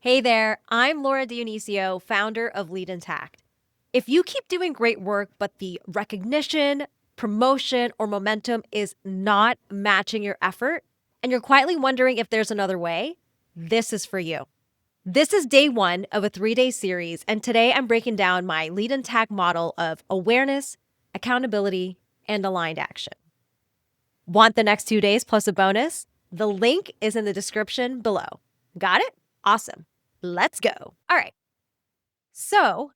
Hey there, I'm Laura Dionisio, founder of Lead Intact. If you keep doing great work, but the recognition, promotion, or momentum is not matching your effort, and you're quietly wondering if there's another way, this is for you. This is day one of a 3-day series, and today I'm breaking down my Lead Intact model of awareness, accountability, and aligned action. Want the next 2 days plus a bonus? The link is in the description below. Got it? Awesome. Let's go. All right. So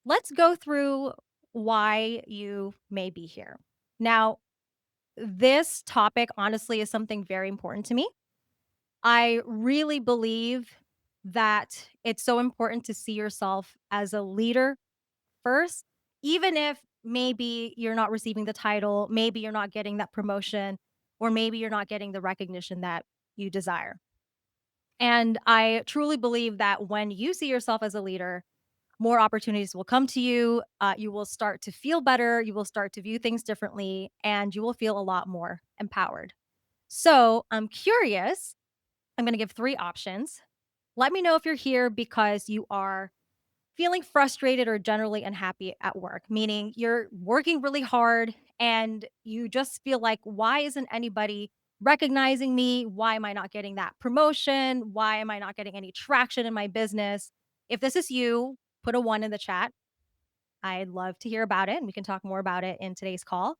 let's go through why you may be here. Now, this topic honestly is something very important to me. I really believe that it's so important to see yourself as a leader first, even if maybe you're not receiving the title, maybe you're not getting that promotion, or maybe you're not getting the recognition that you desire. And I truly believe that when you see yourself as a leader, more opportunities will come to you. You will start to feel better. You will start to view things differently, and you will feel a lot more empowered. So I'm curious. I'm going to give three options. Let me know if you're here because you are feeling frustrated or generally unhappy at work, meaning you're working really hard and you just feel like, why isn't anybody recognizing me? Why am I not getting that promotion? Why am I not getting any traction in my business? If this is you, put a one in the chat. I'd love to hear about it and we can talk more about it in today's call.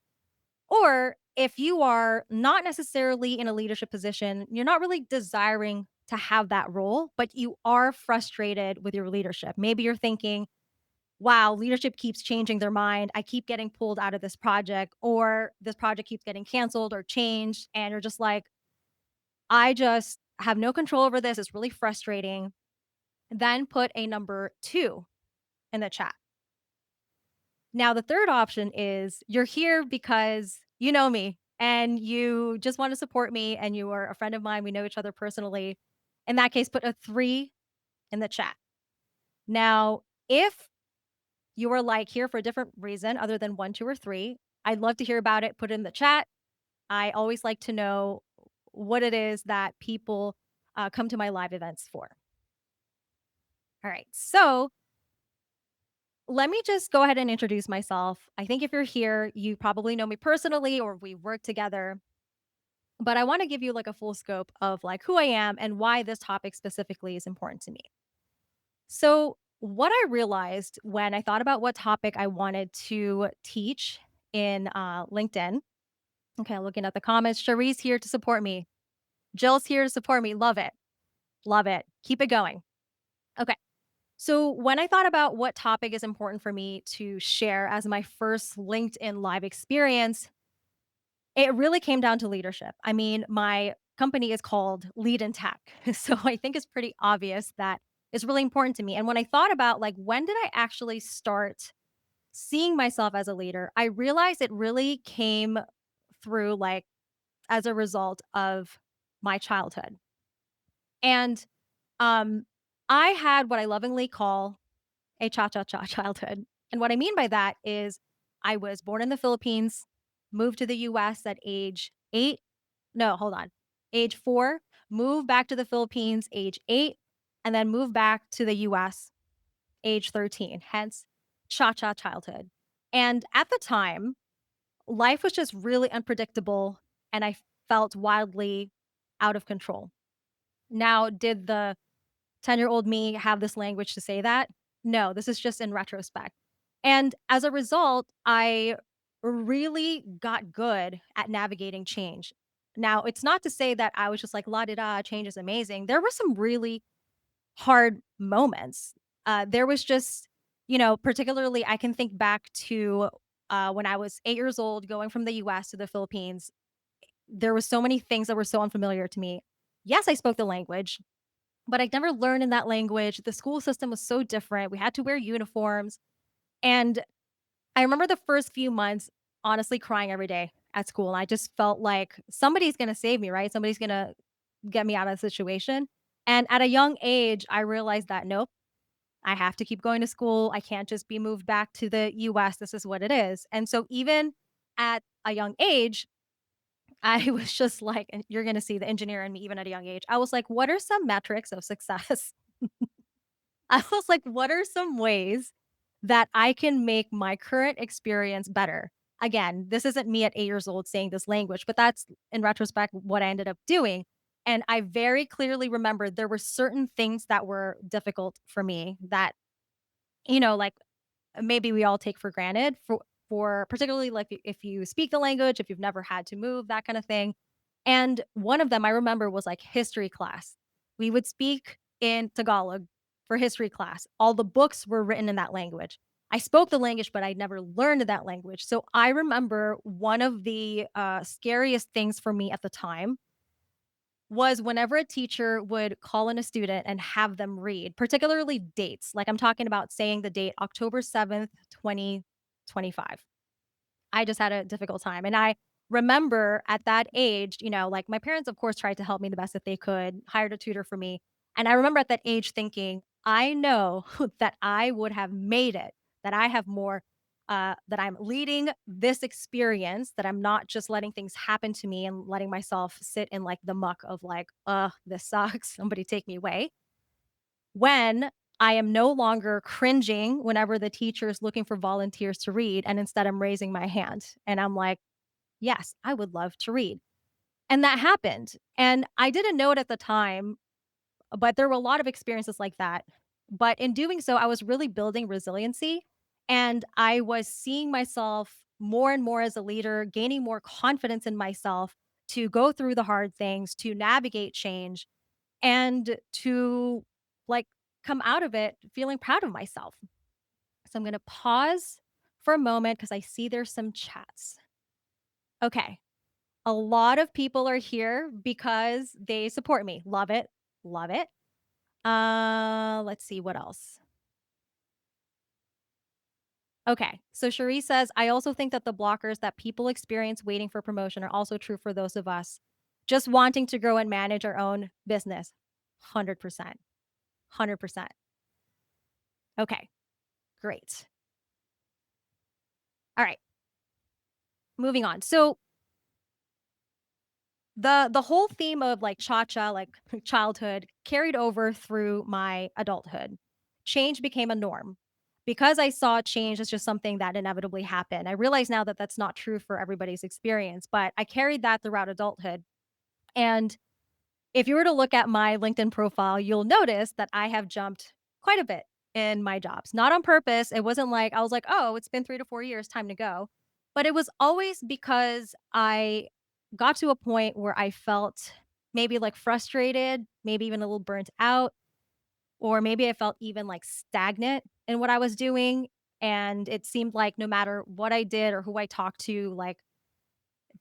Or if you are not necessarily in a leadership position, you're not really desiring to have that role, but you are frustrated with your leadership. Maybe you're thinking, wow, leadership keeps changing their mind. I keep getting pulled out of this project, or this project keeps getting canceled or changed. And you're just like, I just have no control over this. It's really frustrating. Then put a number two in the chat. Now, the third option is you're here because you know me and you just want to support me and you are a friend of mine. We know each other personally. In that case, put a three in the chat. Now, if you are like here for a different reason other than one, two, or three, I'd love to hear about it. Put it in the chat. I always like to know what it is that people come to my live events for. All right. So let me just go ahead and introduce myself. I think if you're here, you probably know me personally or we work together. But I want to give you like a full scope of like who I am and why this topic specifically is important to me. So, what I realized when I thought about what topic I wanted to teach in LinkedIn. Okay, looking at the comments, Cherie's here to support me. Jill's here to support me. Love it. Love it. Keep it going. Okay. So, when I thought about what topic is important for me to share as my first LinkedIn live experience, it really came down to leadership. I mean, my company is called Lead in Tech. So I think it's pretty obvious that it's really important to me. And when I thought about like, when did I actually start seeing myself as a leader, I realized it really came through like as a result of my childhood. And um, I had what I lovingly call a cha cha cha childhood. And what I mean by that is I was born in the Philippines, moved to the US at age 8. No, hold on. Age 4, moved back to the Philippines age 8, and then moved back to the US age 13, hence cha cha childhood. And at the time, life was just really unpredictable and I felt wildly out of control. Now, did the 10-year-old me have this language to say that? No, this is just in retrospect. And as a result, I really got good at navigating change. Now, it's not to say that I was just like, la di da, change is amazing. There were some really hard moments. There was just, particularly, I can think back to when I was 8 years old, going from the US to the Philippines. There were so many things that were so unfamiliar to me. Yes, I spoke the language, but I never learned in that language. The school system was so different. We had to wear uniforms. And I remember the first few months honestly crying every day at school. And I just felt like somebody's going to save me, right? Somebody's going to get me out of the situation. And at a young age, I realized that nope, I have to keep going to school. I can't just be moved back to the US. This is what it is. And so, even at a young age, I was just like, and you're going to see the engineer in me even at a young age. I was like, what are some metrics of success? I was like, "What are some ways that I can make my current experience better?" Again, this isn't me at 8 years old saying this language, but that's in retrospect what I ended up doing, and I very clearly remember there were certain things that were difficult for me that, like, maybe we all take for granted for particularly, like, if you speak the language, if you've never had to move, that kind of thing. And one of them I remember was, like, history class. We would speak in Tagalog for history class. All the books were written in that language. I spoke the language, but I'd never learned that language. So I remember one of the, scariest things for me at the time was whenever a teacher would call in a student and have them read, particularly dates. Like, I'm talking about saying the date October 7th, 2025. I just had a difficult time. And I remember at that age, like, my parents, of course, tried to help me the best that they could, hired a tutor for me. And I remember at that age thinking, I know that I would have made it, that I have more, that I'm leading this experience, that I'm not just letting things happen to me and letting myself sit in like the muck of like, this sucks. Somebody take me away. When I am no longer cringing whenever the teacher is looking for volunteers to read, and instead I'm raising my hand and I'm like, yes, I would love to read. And that happened. And I didn't know it at the time, but there were a lot of experiences like that. But in doing so, I was really building resiliency and I was seeing myself more and more as a leader, gaining more confidence in myself to go through the hard things, to navigate change, and to like come out of it feeling proud of myself. So I'm going to pause for a moment because I see there's some chats. Okay. A lot of people are here because they support me. Love it. Love it. Let's see what else. Okay. So Cherie says, I also think that the blockers that people experience waiting for promotion are also true for those of us just wanting to grow and manage our own business. 100%. 100%. Okay. Great. All right. Moving on. So the whole theme of like cha-cha, like childhood, carried over through my adulthood. Change became a norm. Because I saw change as just something that inevitably happened. I realize now that that's not true for everybody's experience, but I carried that throughout adulthood. And if you were to look at my LinkedIn profile, you'll notice that I have jumped quite a bit in my jobs. Not on purpose. It wasn't like I was like, "Oh, it's been 3 to 4 years, time to go." But it was always because I got to a point where I felt maybe like frustrated, maybe even a little burnt out, or maybe I felt even like stagnant in what I was doing. And it seemed like no matter what I did or who I talked to, like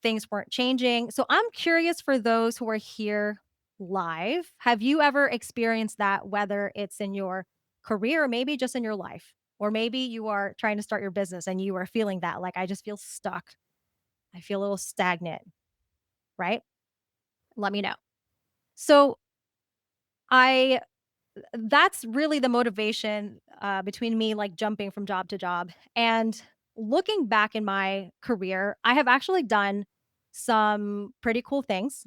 things weren't changing. So I'm curious for those who are here live, have you ever experienced that, whether it's in your career or maybe just in your life? Or maybe you are trying to start your business and you are feeling that, like, I just feel stuck. I feel a little stagnant, right? Let me know. So I that's really the motivation between me like jumping from job to job. And looking back in my career, I have actually done some pretty cool things.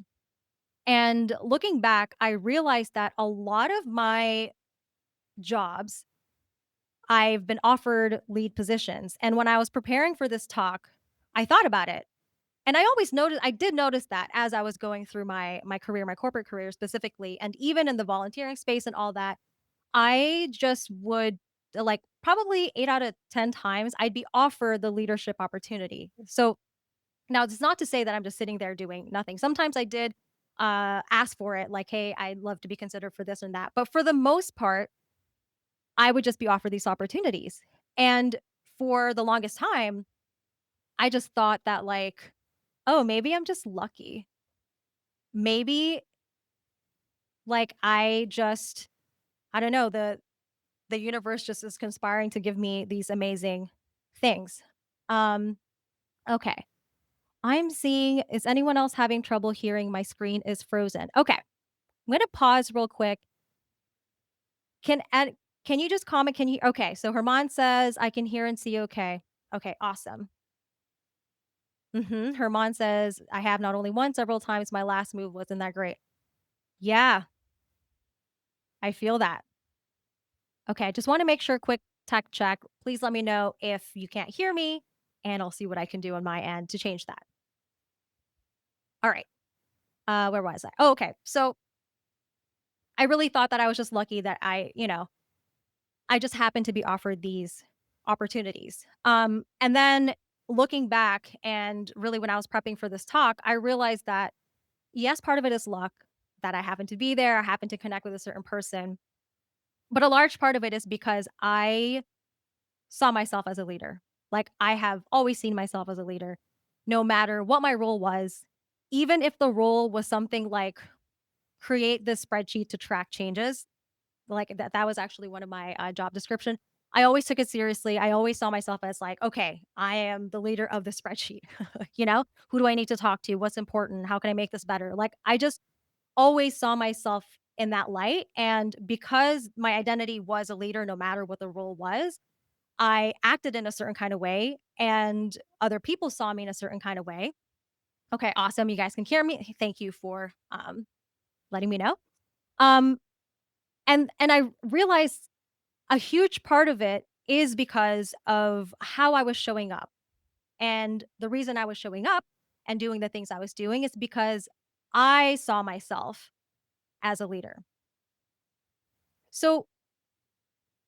And looking back, I realized that a lot of my jobs, I've been offered lead positions. And when I was preparing for this talk, I thought about it. And I did notice that as I was going through my career, my corporate career specifically, and even in the volunteering space and all that, I just would like probably 8 out of 10 times I'd be offered the leadership opportunity. So now, it's not to say that I'm just sitting there doing nothing. Sometimes I did, ask for it, like, "Hey, I'd love to be considered for this and that." But for the most part, I would just be offered these opportunities. And for the longest time, I just thought that, like, "Oh, maybe I'm just lucky. Maybe, like, I don't know, the universe just is conspiring to give me these amazing things." Um, okay. I'm seeing, is anyone else having trouble hearing? My screen is frozen. Okay. I'm gonna pause real quick. Can and can you just comment? Can you okay, so Herman says, "I can hear and see okay." Okay, awesome. Herman says, "I have not only once, several times. My last move wasn't that great." Yeah, I feel that. Okay, I just want to make sure, quick tech check. Please let me know if you can't hear me, and I'll see what I can do on my end to change that. All right. Where was I? Oh, okay. So I really thought that I was just lucky that I just happened to be offered these opportunities. And then looking back and really when I was prepping for this talk, I realized that yes, part of it is luck that I happened to be there. I happened to connect with a certain person. But a large part of it is because I saw myself as a leader. Like I have always seen myself as a leader, no matter what my role was. Even if the role was something like create this spreadsheet to track changes, like that was actually one of my job description. I always took it seriously. I always saw myself as like, okay, I am the leader of the spreadsheet. Who do I need to talk to? What's important? How can I make this better? Like I just always saw myself in that light. And because my identity was a leader, no matter what the role was, I acted in a certain kind of way and other people saw me in a certain kind of way. Okay, awesome. You guys can hear me. Thank you for letting me know. Um and I realized a huge part of it is because of how I was showing up. And the reason I was showing up and doing the things I was doing is because I saw myself as a leader. So,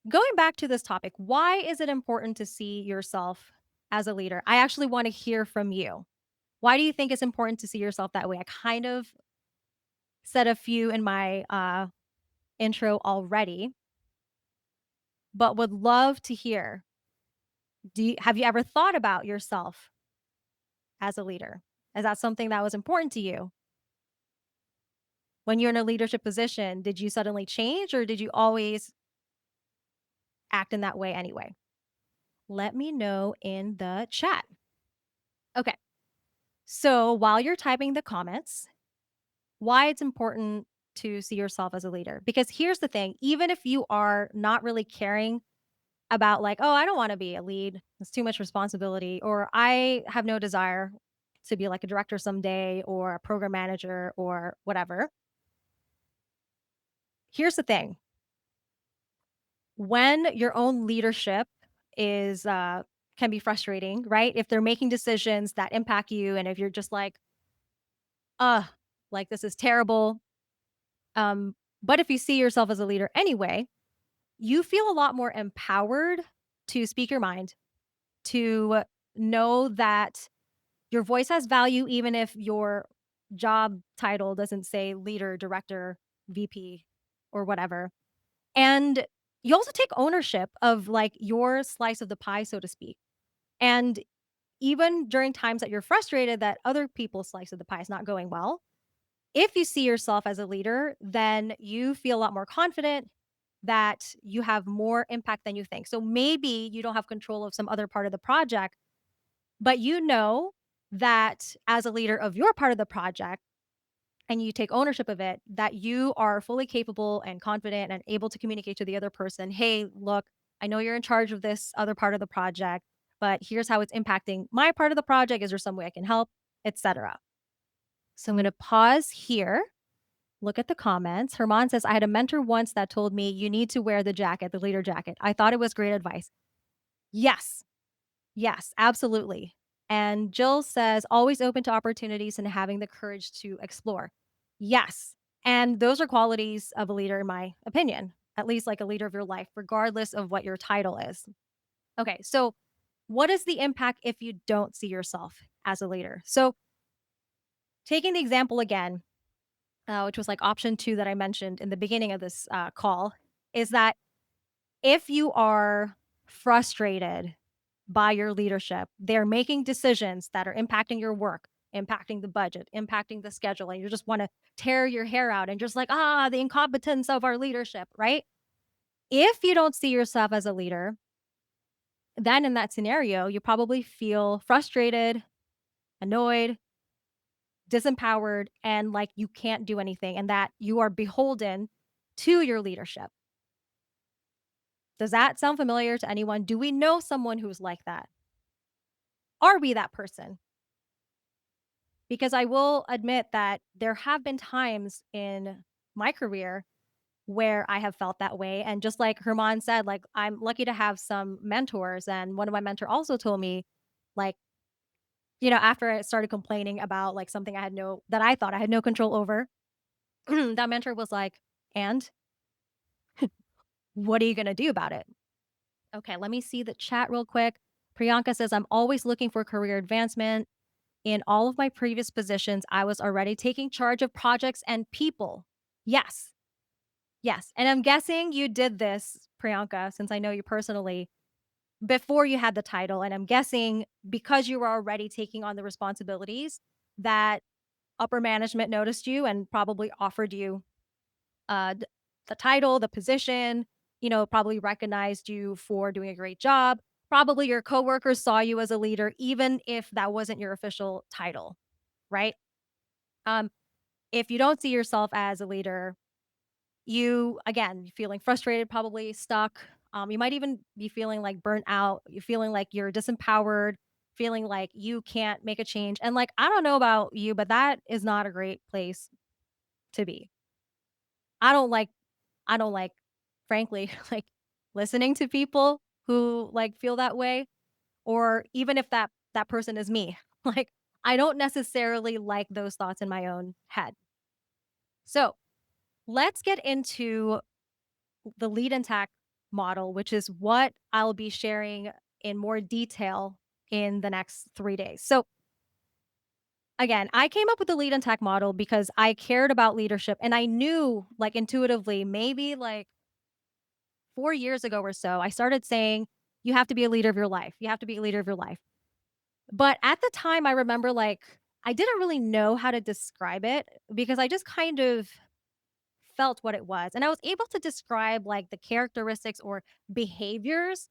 going back to this topic, why is it important to see yourself as a leader? I actually want to hear from you. Why do you think it's important to see yourself that way? I kind of said a few in my intro already, but would love to hear. Have you ever thought about yourself as a leader? Is that something that was important to you? When you're in a leadership position, did you suddenly change or did you always act in that way anyway? Let me know in the chat. Okay. So while you're typing the comments, why it's important to see yourself as a leader. Because here's the thing, even if you are not really caring about like, oh, I don't want to be a lead, it's too much responsibility, or I have no desire to be like a director someday or a program manager or whatever. Here's the thing, when your own leadership is can be frustrating, right? If they're making decisions that impact you and if you're just uh like this is terrible. But if you see yourself as a leader anyway, you feel a lot more empowered to speak your mind, to know that your voice has value even if your job title doesn't say leader, director, VP, or whatever. And you also take ownership of like your slice of the pie, so to speak. And even during times that you're frustrated that other people's slice of the pie is not going well, if you see yourself as a leader, then you feel a lot more confident that you have more impact than you think. So maybe you don't have control of some other part of the project, but you know that as a leader of your part of the project and you take ownership of it, that you are fully capable and confident and able to communicate to the other person, hey, look, I know you're in charge of this other part of the project, but here's how it's impacting my part of the project. Is there some way I can help, etc. So I'm going to pause here. Look at the comments. Herman says, I had a mentor once that told me you need to wear the jacket, the leader jacket. I thought it was great advice. Yes. Yes, absolutely. And Jill says, always open to opportunities and having the courage to explore. Yes. And those are qualities of a leader, in my opinion, at least like a leader of your life, regardless of what your title is. Okay. So, what is the impact if you don't see yourself as a leader? So, taking the example again, which was like option two that I mentioned in the beginning of this call, is that if you are frustrated by your leadership, they're making decisions that are impacting your work, impacting the budget, impacting the schedule, and you just want to tear your hair out and just like, the incompetence of our leadership, right? If you don't see yourself as a leader, then in that scenario, you probably feel frustrated, annoyed, disempowered, and like you can't do anything and that you are beholden to your leadership. Does that sound familiar to anyone? Do we know someone who's like that? Are we that person? Because I will admit that there have been times in my career where I have felt that way. And just like Herman said, like I'm lucky to have some mentors. And one of my mentor also told me, like, after I started complaining about like something that I thought I had no control over, that mentor was like, and what are you gonna do about it? Okay, let me see the chat real quick. Priyanka says, I'm always looking for career advancement. In all of my previous positions, I was already taking charge of projects and people. Yes. Yes. And I'm guessing you did this, Priyanka, since I know you personally, before you had the title. And I'm guessing because you were already taking on the responsibilities that upper management noticed you and probably offered you th the title, the position, probably recognized you for doing a great job. Probably your coworkers saw you as a leader, even if that wasn't your official title, right? Um, if you don't see yourself as a leader, again, feeling frustrated, probably stuck. You might even be feeling like burnt out. You're feeling like you're disempowered, feeling like you can't make a change. And like, I don't know about you, but that is not a great place to be. I don't like I don't like, frankly, like, listening to people who, like, feel that way, or even if that person is me. Like, I don't necessarily like those thoughts in my own head. So, let's get into the lead and tack model, which is what I'll be sharing in more detail in the next 3 days. So, again, I came up with the lead and tack model because I cared about leadership and I knew, like, intuitively, maybe, like 4 years ago or so, I started saying, "You have to be a leader of your life. You have to be a leader of your life." But at the time, I remember, like, I didn't really know how to describe it because I just kind of felt what it was, and I was able to describe, like, the characteristics or behaviors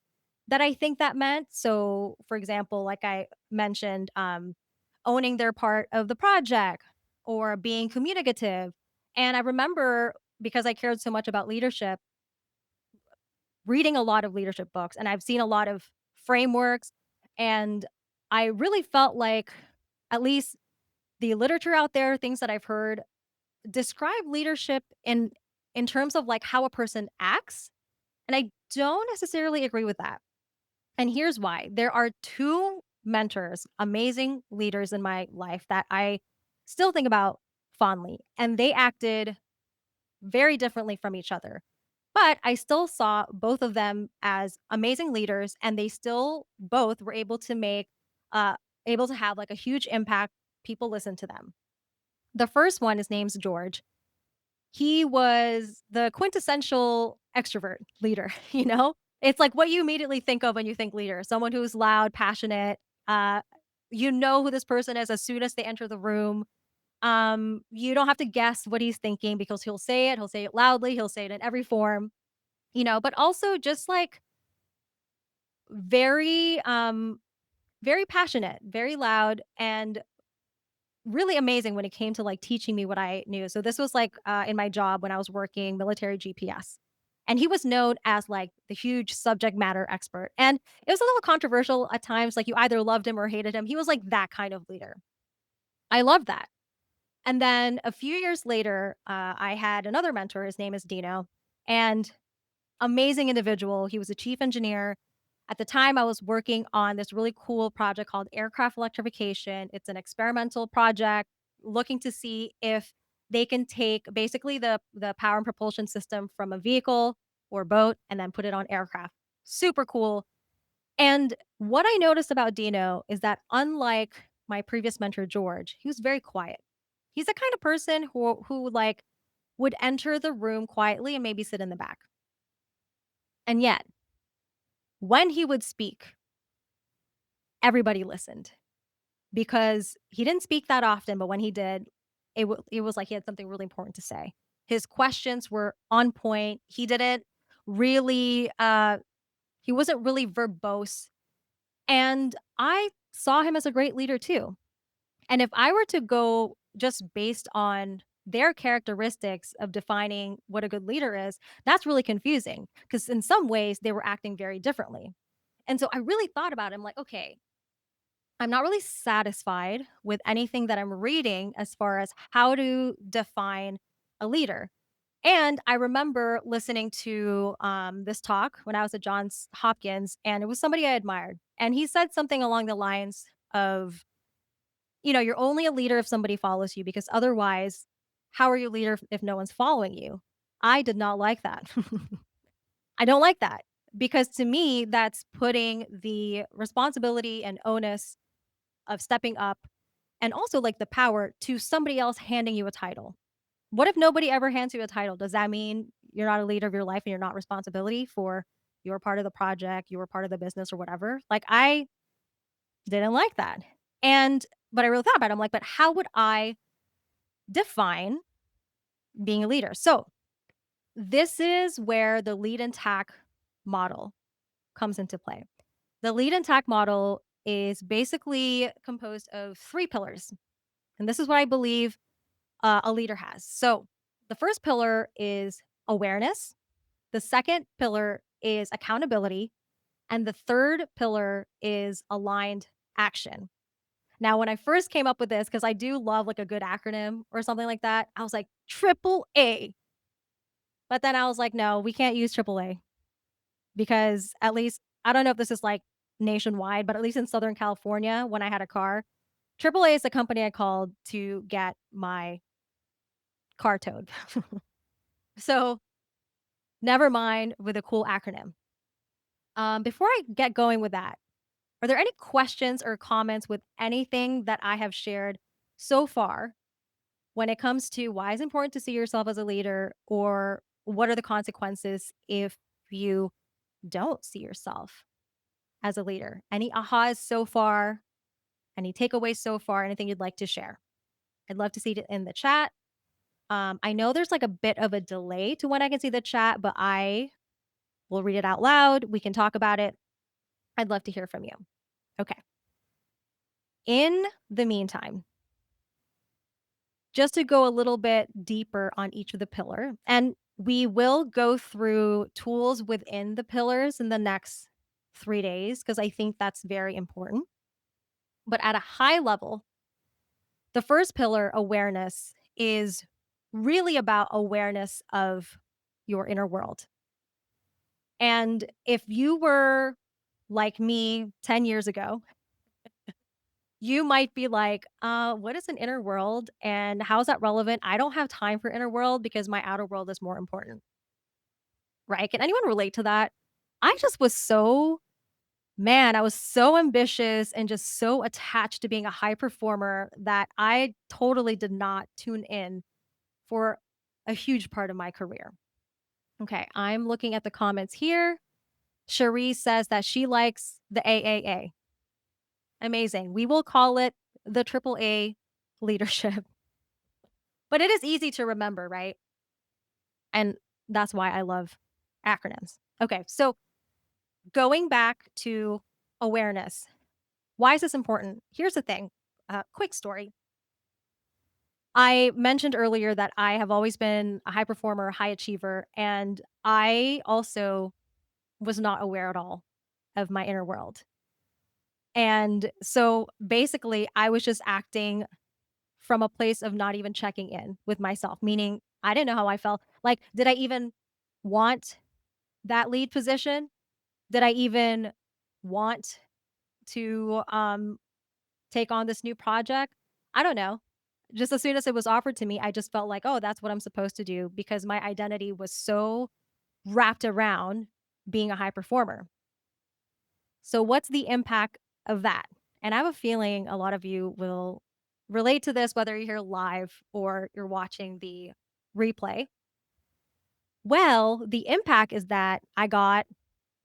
that I think that meant. So, for example, like I mentioned, owning their part of the project or being communicative, and I remember because I cared so much about leadership, reading a lot of leadership books and I've seen a lot of frameworks, and I really felt like at least the literature out there, things that I've heard describe leadership in terms of like how a person acts, and I don't necessarily agree with that. And here's why. There are two mentors, amazing leaders in my life that I still think about fondly, and they acted very differently from each other. But I still saw both of them as amazing leaders, and they still both were uh, able to have like a huge impact. People listen to them. The first one, his name's George. He was the quintessential extrovert leader. It's like what you immediately think of when you think leader, someone who's loud, passionate. Uh, you know who this person is as soon as they enter the room. You don't have to guess what he's thinking because he'll say it loudly, he'll say it in every form, but also just like very, very passionate, very loud, and really amazing when it came to like teaching me what I knew. So this was like in my job when I was working military GPS. And he was known as like the huge subject matter expert. And it was a little controversial at times. Like you either loved him or hated him. He was like that kind of leader. I loved that. And then a few years later, I had another mentor. His name is Dino. And amazing individual. He was a chief engineer. At the time, I was working on this really cool project called aircraft electrification. It's an experimental project looking to see if they can take basically the power and propulsion system from a vehicle or boat and then put it on aircraft. Super cool. And what I noticed about Dino is that unlike my previous mentor George, he was very quiet. He's the kind of person who like would enter the room quietly and maybe sit in the back. And yet, when he would speak, everybody listened because he didn't speak that often, but when he did, it was like he had something really important to say. His questions were on point. He wasn't really verbose, and I saw him as a great leader too. And if I were to go just based on their characteristics of defining what a good leader is, that's really confusing because in some ways they were acting very differently. And so I really thought about it. I'm like, okay, I'm not really satisfied with anything that I'm reading as far as how to define a leader. And I remember listening to this talk when I was at Johns Hopkins, and it was somebody I admired. And he said something along the lines of, you're only a leader if somebody follows you, because otherwise, how are you a leader if no one's following you? I did not like that. I don't like that because to me, that's putting the responsibility and onus of stepping up and also like the power to somebody else handing you a title. What if nobody ever hands you a title? Does that mean you're not a leader of your life and you're not responsibility for your part of the project, your part of the business or whatever? Like I didn't like that. And but I really thought about it. I'm like, but how would I define being a leader? So this is where the lead and tack model comes into play. The lead and tack model is basically composed of three pillars. And this is what I believe a leader has. So the first pillar is awareness. The second pillar is accountability. And the third pillar is aligned action. Now, when I first came up with this, because I do love like a good acronym or something like that, I was like, triple A. But then I was like, no, we can't use triple A because at least, I don't know if this is like nationwide, but at least in Southern California, when I had a car, triple A is the company I called to get my car towed. So never mind with a cool acronym. Before I get going with that, are there any questions or comments with anything that I have shared so far when it comes to why it's important to see yourself as a leader, or what are the consequences if you don't see yourself as a leader? Any ahas so far? Any takeaways so far? Anything you'd like to share? I'd love to see it in the chat. I know there's like a bit of a delay to when I can see the chat, but I will read it out loud. We can talk about it. I'd love to hear from you. Okay. In the meantime, just to go a little bit deeper on each of the pillar, and we will go through tools within the pillars in the next 3 days because I think that's very important. But at a high level, the first pillar, awareness, is really about awareness of your inner world. And if you were like me 10 years ago, you might be like, what is an inner world and how is that relevant? I don't have time for inner world because my outer world is more important, right? Can anyone relate to that? I just was so, man, I was so ambitious and just so attached to being a high performer that I totally did not tune in for a huge part of my career. Okay, I'm looking at the comments here. Cherie says that she likes the AAA. Amazing. We will call it the triple A leadership. But it is easy to remember, right? And that's why I love acronyms. Okay, so going back to awareness, why is this important? Here's the thing, quick story. I mentioned earlier that I have always been a high performer, high achiever, and I also was not aware at all of my inner world. And so basically, I was just acting from a place of not even checking in with myself, meaning I didn't know how I felt. Like, did I even want that lead position? Did I even want to take on this new project? I don't know. Just as soon as it was offered to me, I just felt like, oh, that's what I'm supposed to do because my identity was so wrapped around being a high performer. So, what's the impact of that? And I have a feeling a lot of you will relate to this, whether you're here live or you're watching the replay. Well, the impact is that I got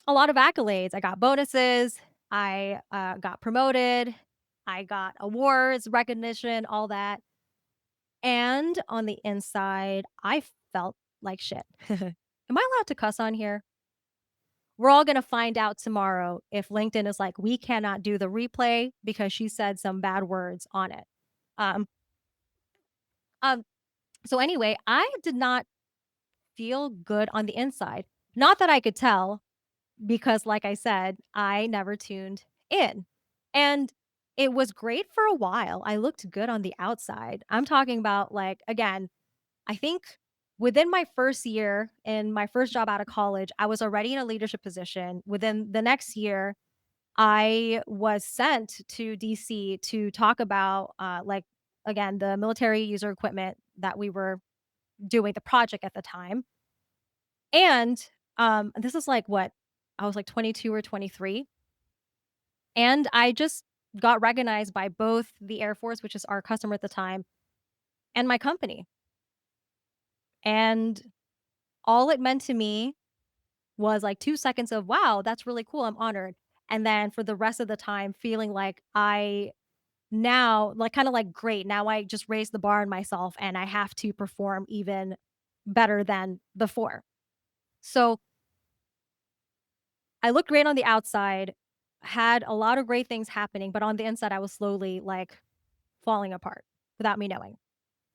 a lot of accolades. I got bonuses. I got promoted. I got awards, recognition, all that. And on the inside, I felt like shit. Am I allowed to cuss on here? We're all going to find out tomorrow if LinkedIn is like, we cannot do the replay because she said some bad words on it. Um, um, so anyway, I did not feel good on the inside. Not that I could tell, because like I said, I never tuned in. And it was great for a while. I looked good on the outside. I'm talking about like, again, I think Within my first year in my first job out of college, I was already in a leadership position. Within the next year, I was sent to DC to talk about, again, the military user equipment that we were doing, the project at the time. And this is like what? I was like 22 or 23. And I just got recognized by both the Air Force, which is our customer at the time, and my company. And all it meant to me was like 2 seconds of, "Wow, that's really cool, I'm honored." And then for the rest of the time feeling like I now like, kinda like, "Great, now I just raised the bar on myself and I have to perform even better than before." So, I looked great on the outside, had a lot of great things happening, but on the inside, I was slowly, like, falling apart without me knowing.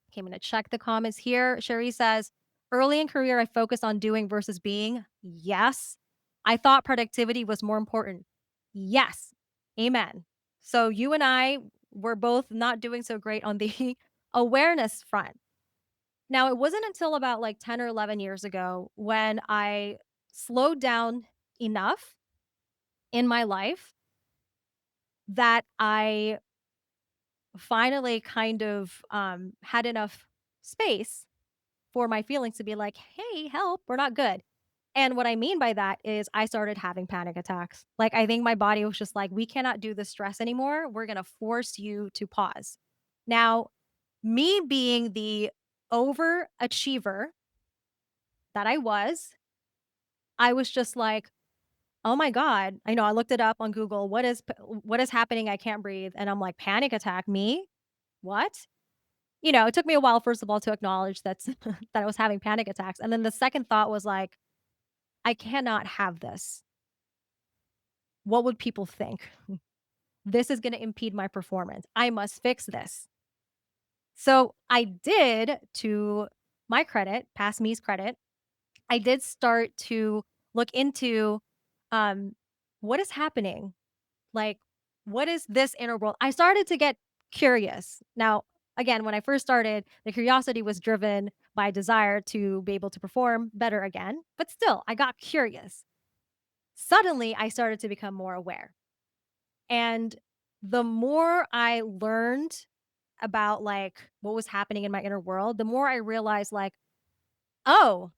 Okay, I'm gonna check the comments here. Sherry says, early in career, I focused on doing versus being. Yes. I thought productivity was more important. Yes. Amen. So you and I were both not doing so great on the awareness front. Now, it wasn't until about like 10 or 11 years ago when I slowed down enough in my life that I finally kind of had enough space for my feelings to be like, "Hey, help, we're not good." And what I mean by that is I started having panic attacks. Like, I think my body was just like, "We cannot do this stress anymore. We're gonna force you to pause." Now, me being the overachiever that I was just like, "Oh my god." I know I looked it up on Google, "What is happening? I can't breathe." And I'm like, "Panic attack? Me? What?" You know, it took me a while, first of all, to acknowledge that's that I was having panic attacks. And then the second thought was like, I cannot have this. What would people think? This is going to impede my performance. I must fix this. So I did, to my credit, past me's credit, I did start to look into um, what is happening. Like, what is this inner world? I started to get curious. Now, again, when I first started, the curiosity was driven by desire to be able to perform better again. But still, I got curious. Suddenly, I started to become more aware. And the more I learned about like what was happening in my inner world, the more I realized like, oh,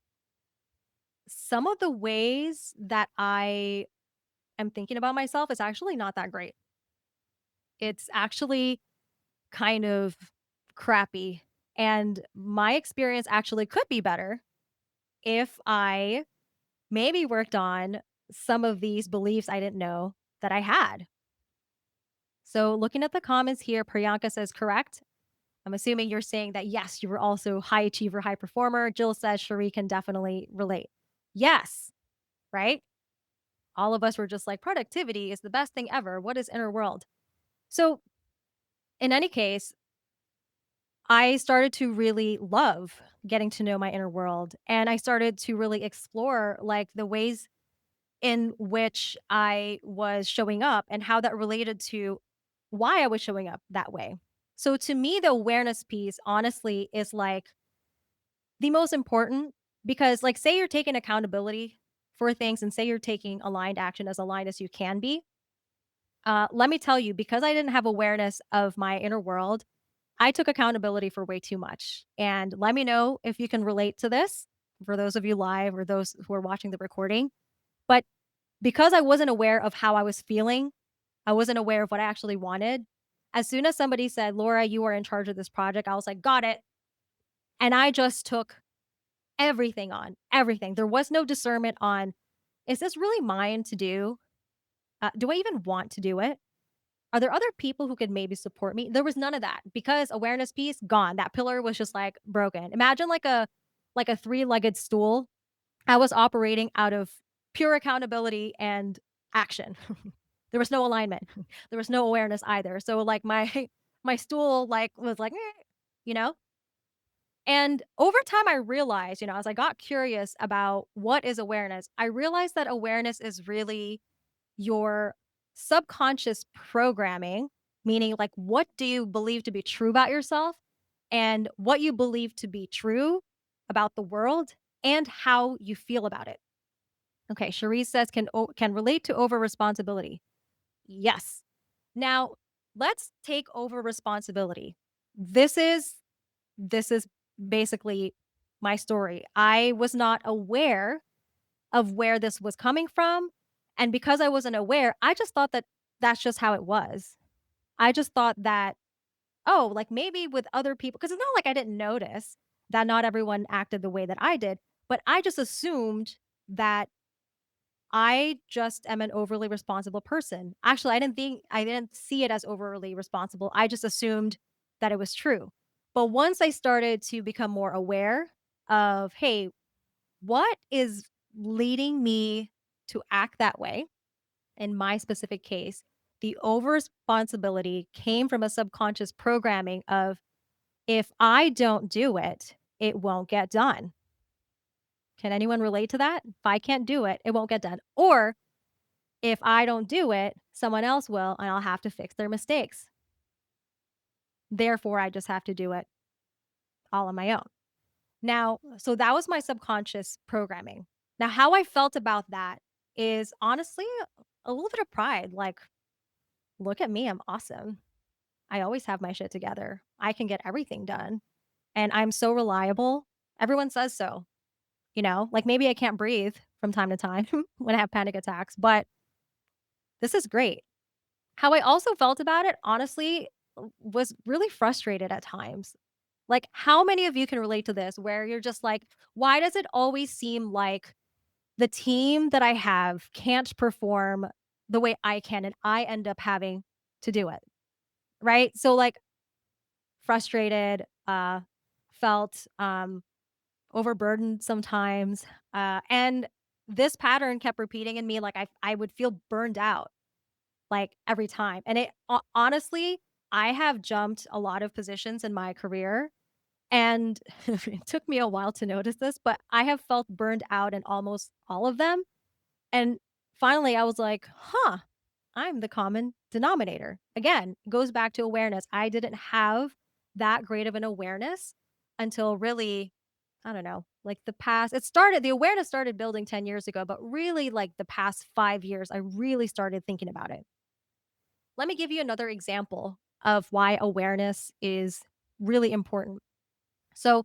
some of the ways that I am thinking about myself is actually not that great. It's actually kind of crappy. And my experience actually could be better if I maybe worked on some of these beliefs I didn't know that I had. So, looking at the comments here, Priyanka says, correct. I'm assuming you're saying that, yes, you were also high achiever, high performer. Jill says, Cherie can definitely relate. Yes, right? All of us were just like, productivity is the best thing ever. What is inner world? So, in any case, I started to really love getting to know my inner world. And I started to really explore like the ways in which I was showing up and how that related to why I was showing up that way. So to me, the awareness piece, honestly, is like the most important because, like, say you're taking accountability for things and say you're taking aligned action as aligned as you can be. Let me tell you, because I didn't have awareness of my inner world, I took accountability for way too much. And let me know if you can relate to this for those of you live or those who are watching the recording. But because I wasn't aware of how I was feeling, I wasn't aware of what I actually wanted. As soon as somebody said, Laura, you are in charge of this project, I was like, got it. And I just took everything on, everything. There was no discernment on, is this really mine to do? Do I even want to do it? Are there other people who could maybe support me? There was none of that because awareness piece gone. That pillar was just like broken. Imagine like a three-legged stool. I was operating out of pure accountability and action. There was no alignment. There was no awareness either. So like my my stool like was like, "Meh," you know? And over time I realized, you know, as I got curious about what is awareness, I realized that awareness is really your subconscious programming, meaning like what do you believe to be true about yourself and what you believe to be true about the world and how you feel about it. Okay, Cherise says can relate to over responsibility. Yes. Now, let's take over responsibility. This is this is basically my story. I was not aware of where this was coming from, and because I wasn't aware, I just thought that that's just how it was. I just thought that, oh, like maybe with other people, because it's not like I didn't notice that not everyone acted the way that I did, but I just assumed that I just am an overly responsible person. Actually, I didn't see it as overly responsible. I just assumed that it was true. But once I started to become more aware of, hey, what is leading me to act that way? In my specific case, the over responsibility came from a subconscious programming of, if I don't do it, it won't get done. Can anyone relate to that? If I can't do it, it won't get done. Or if I don't do it, someone else will, and I'll have to fix their mistakes. Therefore, I just have to do it all on my own. Now, so that was my subconscious programming. Now, how I felt about that is honestly a little bit of pride. Like, look at me, I'm awesome. I always have my shit together. I can get everything done. And I'm so reliable. Everyone says so, like maybe I can't breathe from time to time when I have panic attacks, but this is great. How I also felt about it, honestly, was really frustrated at times. Like, how many of you can relate to this where you're just like, why does it always seem like the team that I have can't perform the way I can and I end up having to do it? Right? So, like, frustrated, felt overburdened sometimes. And this pattern kept repeating in me. Like, I would feel burned out like, every time, and honestly, I have jumped a lot of positions in my career, and it took me a while to notice this, but I have felt burned out in almost all of them, and finally, I was like, "Huh, I'm the common denominator." Again, it goes back to awareness. I didn't have that great of an awareness until really, I don't know, like the awareness started building 10 years ago, but really, like, the past 5 years, I really started thinking about it. Let me give you another example of why awareness is really important. So,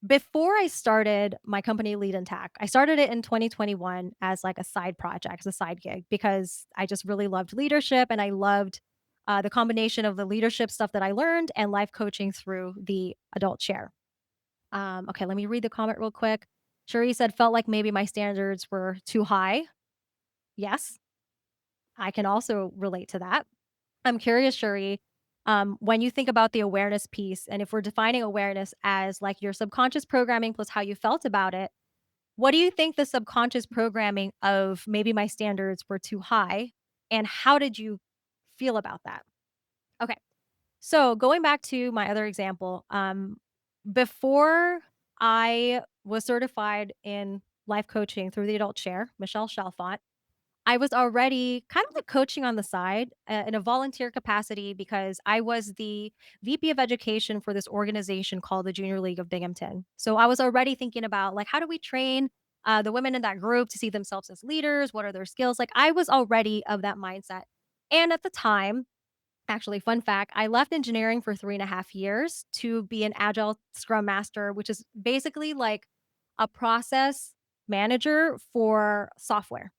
before I started my company Lead and Tack, I started it in 2021 as like a side project, as a side gig, because I just really loved leadership and I loved the combination of the leadership stuff that I learned and life coaching through the adult chair. Okay, let me read the comment real quick. Cherie said, felt like maybe my standards were too high. Yes, I can also relate to that. I'm curious, Shuri, when you think about the awareness piece, and if we're defining awareness as like your subconscious programming plus how you felt about it, what do you think the subconscious programming of maybe my standards were too high? And how did you feel about that? Okay. So going back to my other example, before I was certified in life coaching through the adult chair, Michelle Chalfant, I was already kind of like coaching on the side, in a volunteer capacity because I was the VP of education for this organization called the Junior League of Binghamton. So I was already thinking about like, how do we train the women in that group to see themselves as leaders? What are their skills? Like, I was already of that mindset. And at the time, actually, fun fact, I left engineering for 3.5 years to be an agile scrum master, which is basically like a process manager for software.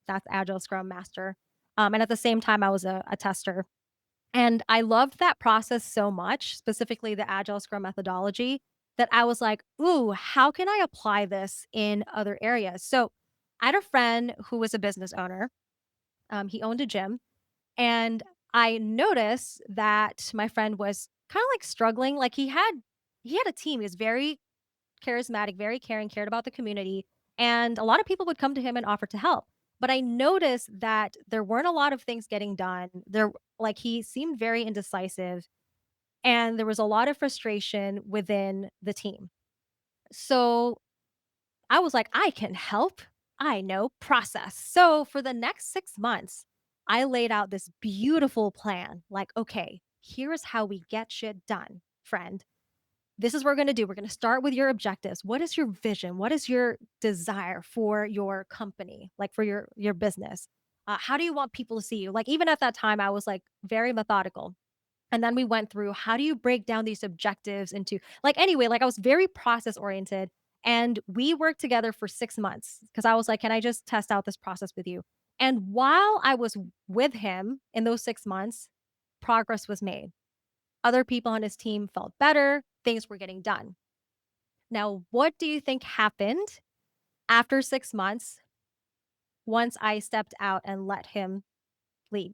That's agile scrum master. And at the same time, I was a tester. And I loved that process so much, specifically the agile scrum methodology, that I was like, ooh, how can I apply this in other areas? So I had a friend who was a business owner. He owned a gym, and I noticed that my friend was kind of like struggling. Like he had a team. He was very charismatic, very caring, cared about the community, and a lot of people would come to him and offer to help. But I noticed that there weren't a lot of things getting done. He seemed very indecisive, and there was a lot of frustration within the team. So I was like, I can help. I know process. So for the next 6 months, I laid out this beautiful plan. Like, okay, here's how we get shit done, friend. This is what we're going to do. We're going to start with your objectives. What is your vision? What is your desire for your company, like for your business? How do you want people to see you? Like even at that time, I was like very methodical. And then we went through how do you break down these objectives into like anyway, like I was very process oriented and we worked together for 6 months because I was like, "Can I just test out this process with you?" And while I was with him in those 6 months, progress was made. Other people on his team felt better, things were getting done. Now, what do you think happened after 6 months once I stepped out and let him lead?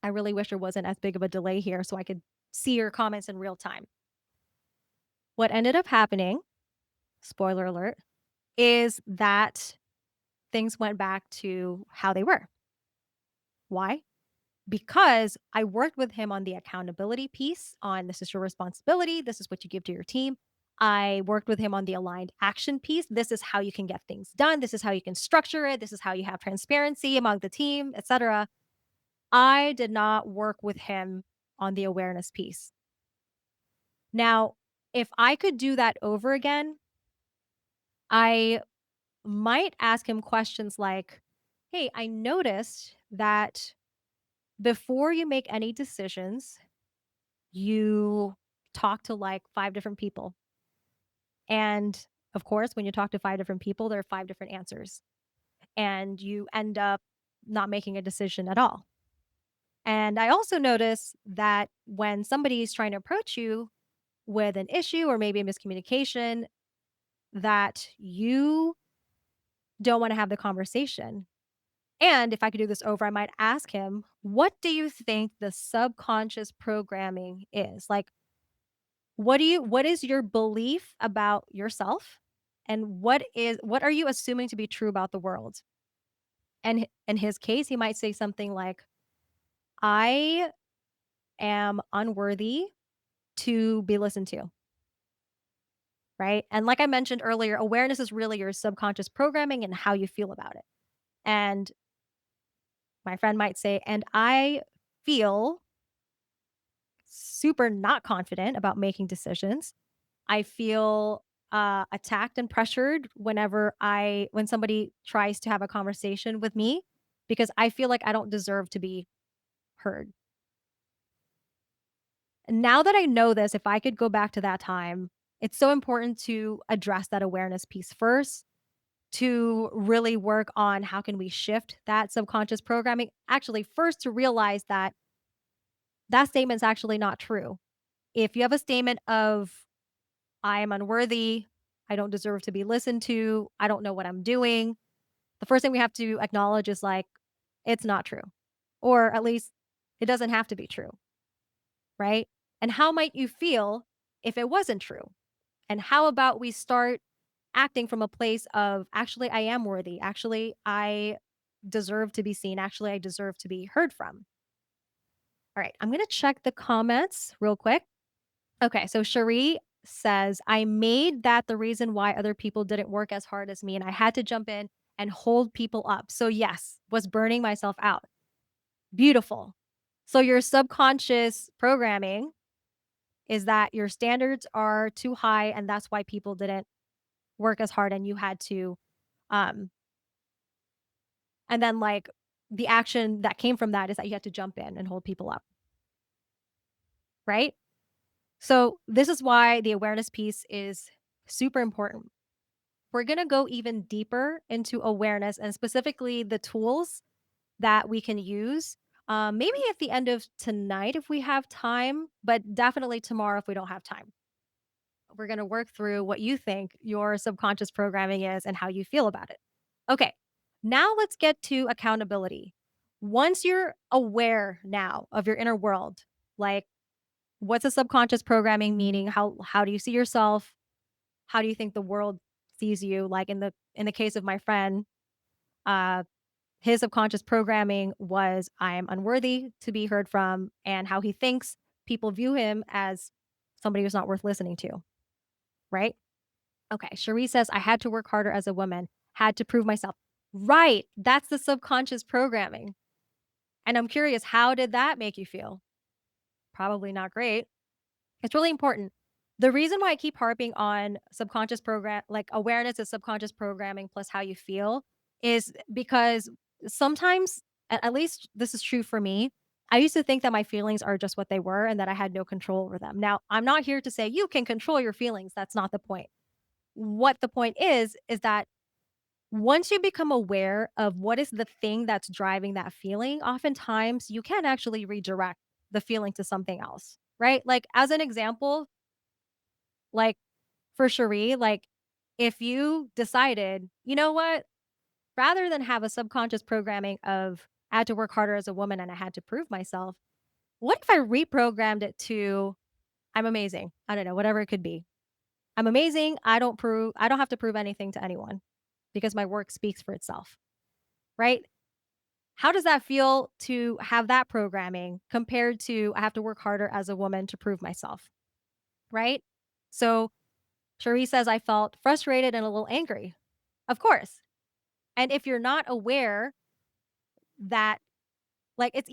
I really wish there wasn't as big of a delay here so I could see your comments in real time. What ended up happening, spoiler alert, is that things went back to how they were. Why? Because I worked with him on the accountability piece on this is your responsibility, this is what you give to your team. I worked with him on the aligned action piece. This is how you can get things done. This is how you can structure it. This is how you have transparency among the team, etc. I did not work with him on the awareness piece. Now, if I could do that over again, I might ask him questions like, "Hey, I noticed that before you make any decisions, you talk to like 5 different people. And of course, when you talk to 5 different people, there are 5 different answers. And you end up not making a decision at all. And I also notice that when somebody is trying to approach you with an issue or maybe a miscommunication, that you don't want to have the conversation. And if I could do this over, I might ask him, what do you think the subconscious programming is? Like, what is your belief about yourself? And what are you assuming to be true about the world? And in his case, he might say something like, I am unworthy to be listened to. Right. And like I mentioned earlier, awareness is really your subconscious programming and how you feel about it. And my friend might say, and I feel super not confident about making decisions. I feel attacked and pressured when somebody tries to have a conversation with me because I feel like I don't deserve to be heard. Now that I know this, if I could go back to that time, it's so important to address that awareness piece first to really work on how can we shift that subconscious programming. Actually, first to realize that that statement's actually not true. If you have a statement of I am unworthy, I don't deserve to be listened to, I don't know what I'm doing, the first thing we have to acknowledge is like it's not true. Or at least it doesn't have to be true, right? And how might you feel if it wasn't true? And how about we start acting from a place of actually I am worthy. Actually, I deserve to be seen. Actually, I deserve to be heard from. All right, I'm going to check the comments real quick. Okay, so Cherie says, I made that the reason why other people didn't work as hard as me, and I had to jump in and hold people up. So, yes, was burning myself out. Beautiful. So, your subconscious programming is that your standards are too high, and that's why people didn't work as hard, and you had to, um, and then like the action that came from that is that you had to jump in and hold people up, right? So, this is why the awareness piece is super important. We're going to go even deeper into awareness and specifically the tools that we can use. Maybe at the end of tonight if we have time, but definitely tomorrow if we don't have time. We're going to work through what you think your subconscious programming is and how you feel about it. Okay, now let's get to accountability. Once you're aware now of your inner world, like what's a subconscious programming meaning? How do you see yourself? How do you think the world sees you? Like in the case of my friend, uh, his subconscious programming was I am unworthy to be heard from, and how he thinks people view him as somebody who's not worth listening to. Right? Okay. Cherie says I had to work harder as a woman, had to prove myself. Right. That's the subconscious programming. And I'm curious, how did that make you feel? Probably not great. It's really important. The reason why I keep harping on subconscious program like awareness is subconscious programming plus how you feel is because sometimes, at least this is true for me, I used to think that my feelings are just what they were and that I had no control over them. Now, I'm not here to say you can control your feelings. That's not the point. What the point is that once you become aware of what is the thing that's driving that feeling, oftentimes you can actually redirect the feeling to something else, right? Like, as an example, like for Cherie, like if you decided, you know what, rather than have a subconscious programming of I had to work harder as a woman and I had to prove myself, what if I reprogrammed it to I'm amazing? I don't know, whatever it could be. I'm amazing. I don't have to prove anything to anyone because my work speaks for itself, right? How does that feel to have that programming compared to I have to work harder as a woman to prove myself, right? So Cherie says I felt frustrated and a little angry. Of course. And if you're not aware that like it's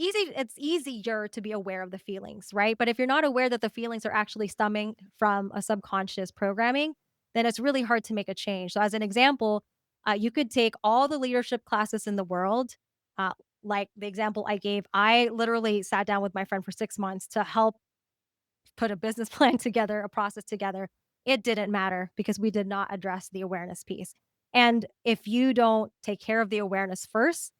easier to be aware of the feelings, right? But if you're not aware that the feelings are actually stemming from a subconscious programming, then it's really hard to make a change. So as an example, you could take all the leadership classes in the world. Uh, like the example I gave, I literally sat down with my friend for 6 months to help put a business plan together, a process together. It didn't matter because we did not address the awareness piece. And if you don't take care of the awareness first,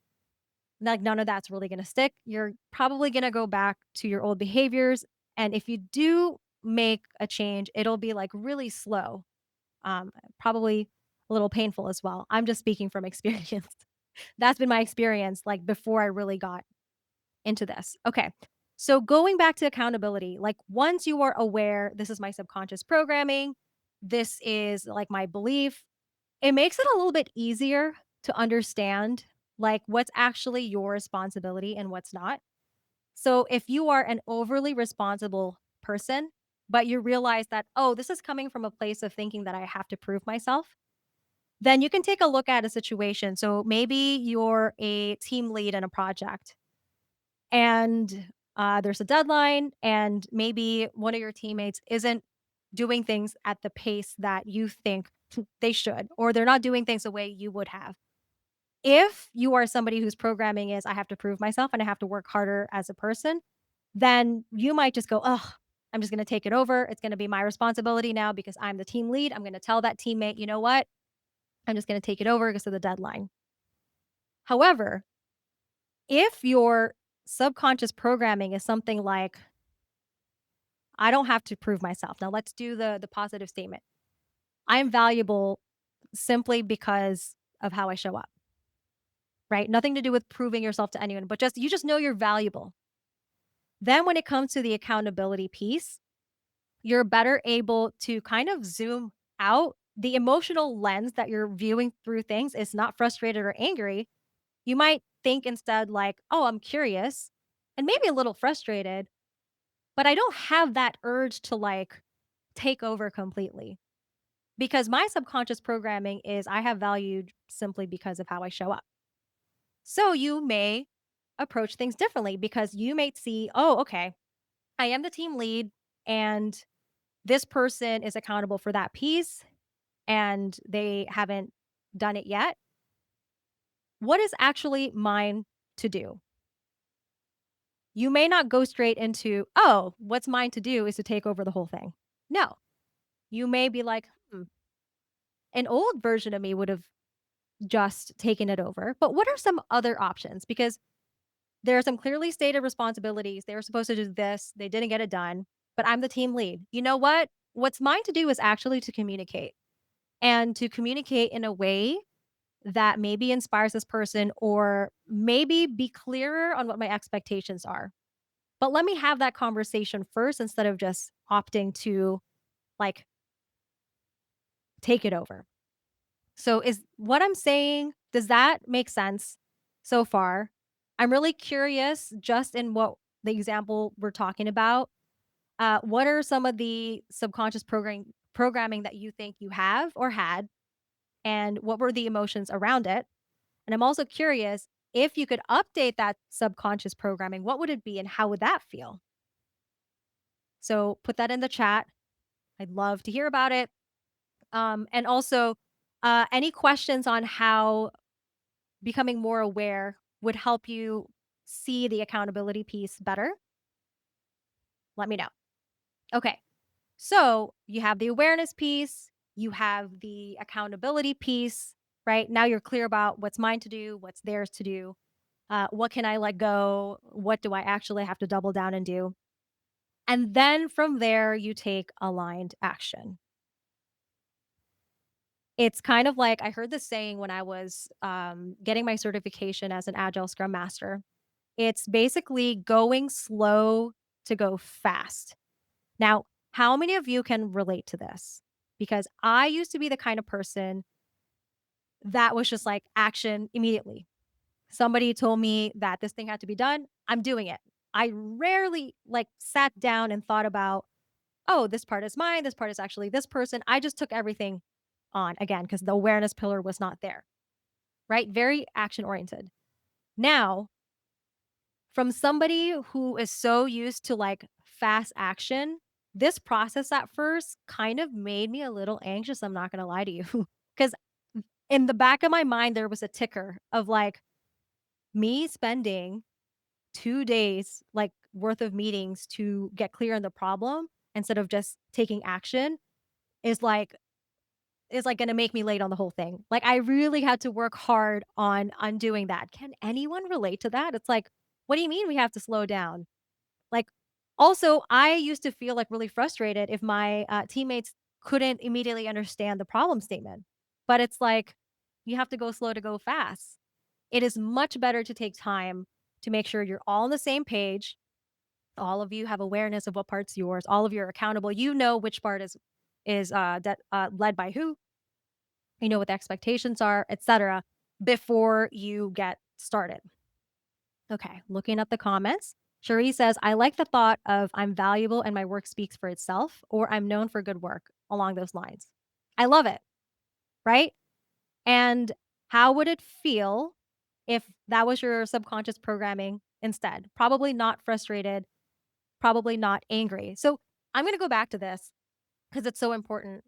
like none of that's really going to stick. You're probably going to go back to your old behaviors. And if you do make a change, it'll be like really slow, probably a little painful as well. I'm just speaking from experience. That's been my experience like before I really got into this. Okay. So going back to accountability, like once you are aware, this is my subconscious programming, this is like my belief, it makes it a little bit easier to understand like what's actually your responsibility and what's not. So if you are an overly responsible person, but you realize that, oh, this is coming from a place of thinking that I have to prove myself, then you can take a look at a situation. So maybe you're a team lead in a project and there's a deadline, and maybe one of your teammates isn't doing things at the pace that you think they should, or they're not doing things the way you would have. If you are somebody whose programming is, I have to prove myself and I have to work harder as a person, then you might just go, oh, I'm just going to take it over. It's going to be my responsibility now because I'm the team lead. I'm going to tell that teammate, you know what? I'm just going to take it over because of the deadline. However, if your subconscious programming is something like, I don't have to prove myself. Now let's do the positive statement. I am valuable simply because of how I show up, right? Nothing to do with proving yourself to anyone, but just you just know you're valuable. Then when it comes to the accountability piece, you're better able to kind of zoom out. The emotional lens that you're viewing through things is not frustrated or angry. You might think instead like, "Oh, I'm curious and maybe a little frustrated, but I don't have that urge to like take over completely." Because my subconscious programming is I have value simply because of how I show up. So you may approach things differently because you may see, oh, okay, I am the team lead and this person is accountable for that piece and they haven't done it yet. What is actually mine to do? You may not go straight into, oh, what's mine to do is to take over the whole thing. No, you may be like, an old version of me would have just taken it over. But what are some other options? Because there are some clearly stated responsibilities. They were supposed to do this, they didn't get it done, but I'm the team lead. You know what? What's mine to do is actually to communicate and to communicate in a way that maybe inspires this person or maybe be clearer on what my expectations are. But let me have that conversation first instead of just opting to like take it over. So is what I'm saying, does that make sense so far? I'm really curious just in what the example we're talking about. What are some of the subconscious programming that you think you have or had, and what were the emotions around it? And I'm also curious if you could update that subconscious programming, what would it be and how would that feel? So put that in the chat. I'd love to hear about it. And also, any questions on how becoming more aware would help you see the accountability piece better, let me know. Okay. So you have the awareness piece, you have the accountability piece, right? Now you're clear about what's mine to do, what's theirs to do. What can I let go? What do I actually have to double down and do? And then from there, you take aligned action. It's kind of like I heard this saying when I was getting my certification as an Agile Scrum Master. It's basically going slow to go fast. Now, how many of you can relate to this? Because I used to be the kind of person that was just like action immediately. Somebody told me that this thing had to be done, I'm doing it. I rarely like sat down and thought about, oh, this part is mine, this part is actually this person. I just took everything on again because the awareness pillar was not there, right? Very action oriented. Now, from somebody who is so used to like fast action, this process at first kind of made me a little anxious. I'm not going to lie to you. Because in the back of my mind, there was a ticker of like me spending 2 days like worth of meetings to get clear on the problem instead of just taking action is like gonna make me late on the whole thing. Like, I really had to work hard on undoing that. Can anyone relate to that? It's like, "What do you mean we have to slow down?" Like, also, I used to feel, like, really frustrated if my, teammates couldn't immediately understand the problem statement. But it's like, you have to go slow to go fast. It is much better to take time to make sure you're all on the same page, all of you have awareness of what part's yours, all of you are accountable, you know which part is led by who, you know what the expectations are, etc., before you get started. Okay, looking at the comments. Cherie says, I like the thought of I'm valuable and my work speaks for itself, or I'm known for good work along those lines. I love it, right? And how would it feel if that was your subconscious programming instead? Probably not frustrated, probably not angry. So I'm going to go back to this because it's so important.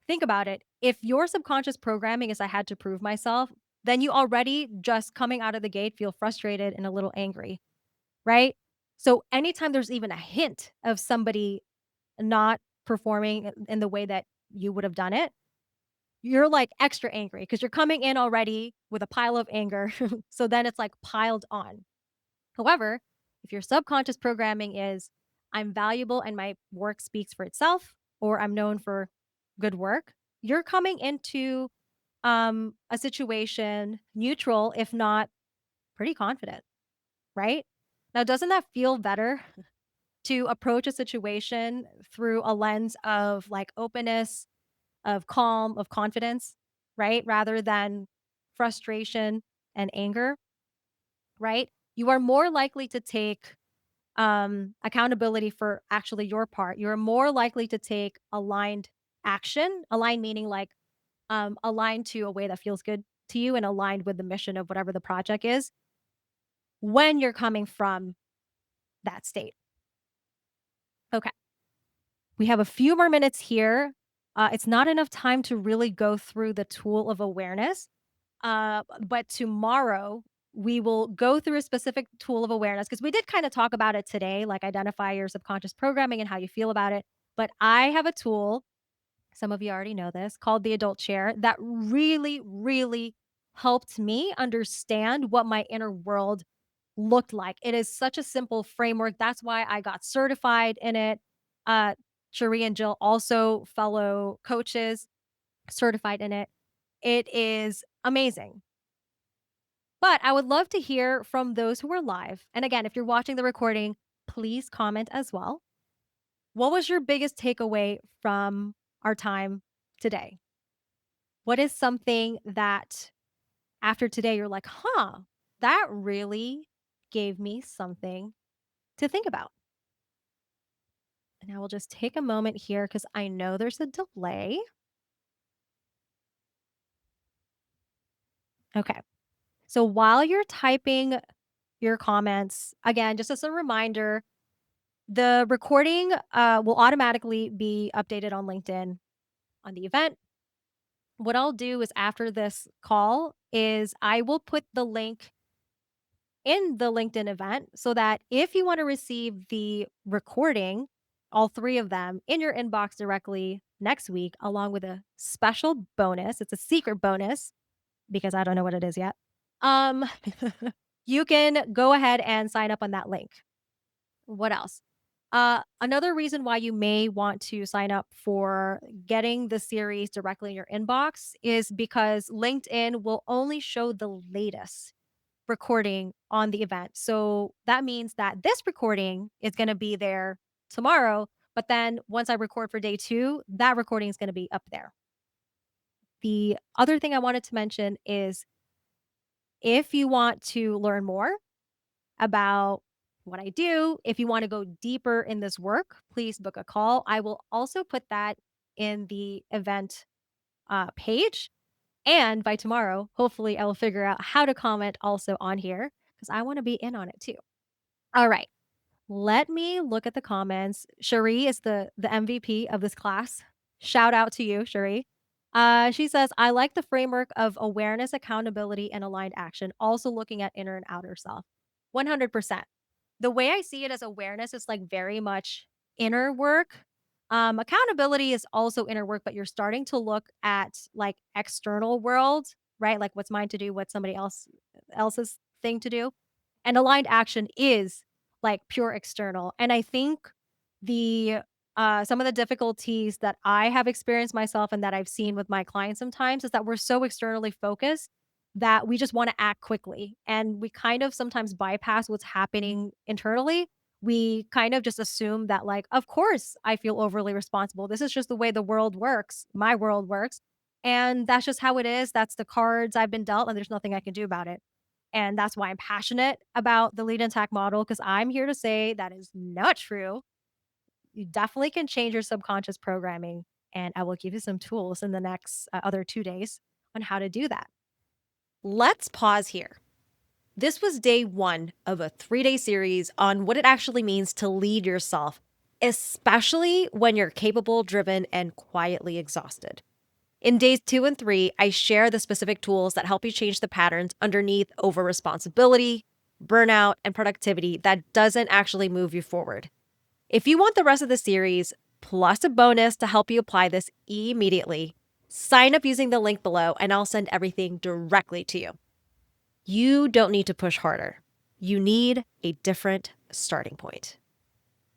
Think about it. If your subconscious programming is I had to prove myself, then you already just coming out of the gate feel frustrated and a little angry, right? So anytime there's even a hint of somebody not performing in the way that you would have done it, you're like extra angry because you're coming in already with a pile of anger. So then it's like piled on. However, if your subconscious programming is I'm valuable and my work speaks for itself, or I'm known for good work, you're coming into a situation neutral, if not pretty confident, right? Now, doesn't that feel better to approach a situation through a lens of like openness, of calm, of confidence, right? Rather than frustration and anger, right? You are more likely to take accountability for actually your part. You're more likely to take aligned action, aligned meaning like aligned to a way that feels good to you and aligned with the mission of whatever the project is when you're coming from that state. Okay. We have a few more minutes here. It's not enough time to really go through the tool of awareness. But tomorrow we will go through a specific tool of awareness because we did kind of talk about it today, like identify your subconscious programming and how you feel about it. But I have a tool, some of you already know this, called the adult chair that really, really helped me understand what my inner world looked like. It is such a simple framework. That's why I got certified in it. Uh, Cherie and Jill, also fellow coaches, certified in it. It is amazing. But I would love to hear from those who are live. And again, if you're watching the recording, please comment as well. What was your biggest takeaway from our time today? What is something that after today you're like, huh, that really gave me something to think about? And I will just take a moment here because I know there's a delay. Okay. So while you're typing your comments, again, just as a reminder, The recording will automatically be updated on LinkedIn on the event. What I'll do is after this call is I will put the link in the LinkedIn event so that if you want to receive the recording, all three of them in your inbox directly next week, along with a special bonus. It's a secret bonus because I don't know what it is yet. Um, you can go ahead and sign up on that link. What else? Another reason why you may want to sign up for getting the series directly in your inbox is because LinkedIn will only show the latest recording on the event. So that means that this recording is going to be there tomorrow. But then once I record for day two, that recording is going to be up there. The other thing I wanted to mention is if you want to learn more about what I do, if you want to go deeper in this work, please book a call. I will also put that in the event page. And by tomorrow, hopefully, I will figure out how to comment also on here because I want to be in on it too. All right. Let me look at the comments. Cherie is the MVP of this class. Shout out to you, Cherie. She says, I like the framework of awareness, accountability, and aligned action, also looking at inner and outer self. 100%. The way I see it as awareness is like very much inner work. Accountability is also inner work, but you're starting to look at like external world, right? Like what's mine to do, what's somebody else's thing to do. And aligned action is like pure external. And I think the some of the difficulties that I have experienced myself and that I've seen with my clients sometimes is that we're so externally focused that we just want to act quickly and we kind of sometimes bypass what's happening internally. We kind of just assume that like of course I feel overly responsible. This is just the way the world works. My world works. And that's just how it is. That's the cards I've been dealt and there's nothing I can do about it. And that's why I'm passionate about the lead and attack model because I'm here to say that is not true. You definitely can change your subconscious programming. And I will give you some tools in the next other 2 days on how to do that. Let's pause here. This was day one of a 3-day series on what it actually means to lead yourself, especially when you're capable, driven, and quietly exhausted. In days 2 and 3, I share the specific tools that help you change the patterns underneath over responsibility, burnout, and productivity that doesn't actually move you forward. If you want the rest of the series, plus a bonus to help you apply this immediately, sign up using the link below and I'll send everything directly to you. You don't need to push harder. You need a different starting point.